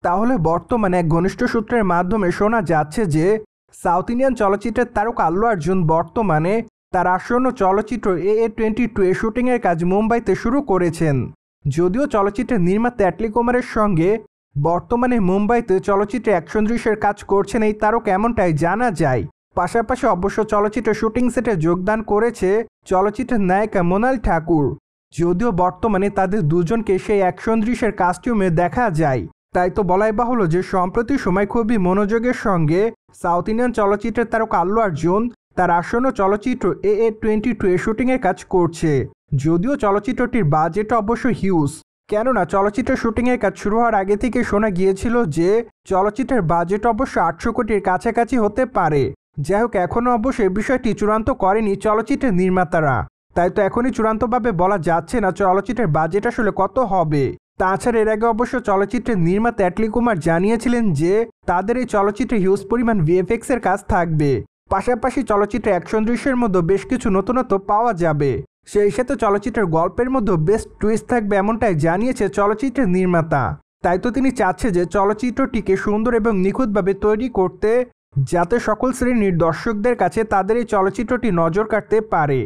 তাহলে বর্তমানে এক ঘনিষ্ঠ সূত্রের মাধ্যমে শোনা যাচ্ছে যে সাউথ ইন্ডিয়ান চলচ্চিত্রের তারকা আল্লু অর্জুন বর্তমানে তার আসন্ন চলচ্চিত্র AA22 এর শুটিংয়ের কাজ মুম্বাইতে শুরু করেছেন। যদিও চলচ্চিত্রের নির্মাতা অ্যাটলি কুমারের সঙ্গে বর্তমানে মুম্বাইতে চলচ্চিত্রে অ্যাকশন দৃশ্যের কাজ করছেন এই তারকা এমনটাই জানা যায়। পাশাপাশি অবশ্য চলচ্চিত্রের শুটিং সেটে যোগদান করেছে চলচ্চিত্রের নায়িকা মোনাল ঠাকুর। যদিও বর্তমানে তাদের দুজনকে সেই অ্যাকশন দৃশ্যের কাস্টিউমে দেখা যায়। তাই তো বলাই বাহুল্য যে সম্প্রতি সময় খুবই মনোযোগের সঙ্গে সাউথ ইন্ডিয়ান চলচ্চিত্রের তারকা আল্লু অর্জুন তার আসন্ন চলচ্চিত্র AA22 এর শুটিংয়ের কাজ করছে। যদিও চলচ্চিত্রটির বাজেট অবশ্য হিউজ, কেননা চলচ্চিত্রের শুটিংয়ের কাজ শুরু হওয়ার আগে থেকে শোনা গিয়েছিল যে চলচ্চিত্রের বাজেট অবশ্য 800 কোটির কাছাকাছি হতে পারে। যাই হোক, এখনও অবশ্য এই বিষয়টি চূড়ান্ত করেনি চলচ্চিত্রের নির্মাতারা। তাই তো এখনই চূড়ান্তভাবে বলা যাচ্ছে না চলচ্চিত্রের বাজেট আসলে কত হবে। তাছাড়া এর আগে অবশ্য চলচ্চিত্রের নির্মাতা অ্যাটলি কুমার জানিয়েছিলেন যে তাদের এই চলচ্চিত্রে হিউজ পরিমাণ VFX এর কাজ থাকবে। পাশাপাশি চলচ্চিত্রে অ্যাকশন দৃশ্যের মধ্যে বেশ কিছু নতুনত্ব পাওয়া যাবে। সেই সাথে চলচ্চিত্রের গল্পের মধ্যে বেস্ট টুইস্ট থাকবে এমনটাই জানিয়েছে চলচ্চিত্রের নির্মাতা। তাই তো তিনি চাচ্ছে যে চলচ্চিত্রটিকে সুন্দর এবং নিখুঁতভাবে তৈরি করতে, যাতে সকল শ্রেণীর দর্শকদের কাছে তাদের এই চলচ্চিত্রটি নজর কাটতে পারে।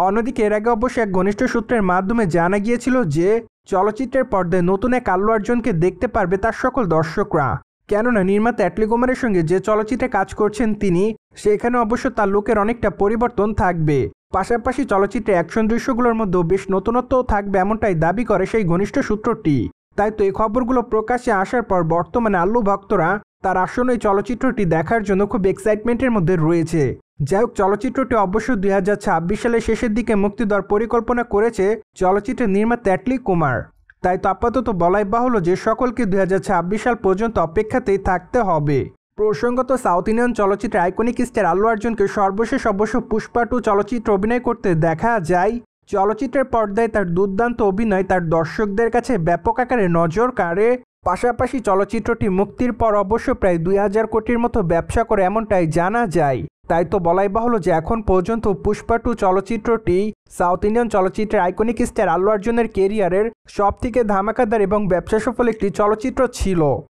অন্যদিকে এর আগে অবশ্য এক ঘনিষ্ঠ সূত্রের মাধ্যমে জানা গিয়েছিল যে চলচ্চিত্রের পর্দায় নতুন এক আল্লু অর্জুনকে দেখতে পারবে তার সকল দর্শকরা। কেননা নির্মাতা অ্যাটলি কুমারের সঙ্গে যে চলচ্চিত্রে কাজ করছেন তিনি, সেখানে অবশ্য তার লুকের অনেকটা পরিবর্তন থাকবে। পাশাপাশি চলচ্চিত্রে অ্যাকশন দৃশ্যগুলোর মধ্যেও বেশ নতুনত্বও থাকবে এমনটাই দাবি করে সেই ঘনিষ্ঠ সূত্রটি। তাই তো এই খবরগুলো প্রকাশ্যে আসার পর বর্তমানে আল্লু ভক্তরা তার আসন্ন এই চলচ্চিত্রটি দেখার জন্য খুব এক্সাইটমেন্টের মধ্যে রয়েছে। যাই হোক, চলচ্চিত্রটি অবশ্য 2026 সালের শেষের দিকে মুক্তি দেওয়ার পরিকল্পনা করেছে চলচ্চিত্রের নির্মাতা অ্যাটলি কুমার। তাই তো আপাতত বলাই বাহুল্য যে সকলকে 2026 সাল পর্যন্ত অপেক্ষাতেই থাকতে হবে। প্রসঙ্গত, সাউথ ইন্ডিয়ান চলচ্চিত্রের আইকনিক স্টার আল্লু অর্জুনকে সর্বশেষ অবশ্য পুষ্পা 2 চলচ্চিত্রে অভিনয় করতে দেখা যায়। চলচ্চিত্রের পর্দায় তার দুর্দান্ত অভিনয় তার দর্শকদের কাছে ব্যাপক আকারে নজর কাড়ে। পাশাপাশি চলচ্চিত্রটি মুক্তির পর অবশ্য প্রায় 2000 কোটির মতো ব্যবসা করে এমনটাই জানা যায়। তাই তো বলাই বাহুল্য যে এখন পর্যন্ত পুষ্পা 2 চলচ্চিত্রটি সাউথ ইন্ডিয়ান চলচ্চিত্রের আইকনিক স্টার আল্লু অর্জুনের কেরিয়ারের সবথেকে ধামাকাদার এবং ব্যবসা সফল একটি চলচ্চিত্র ছিল।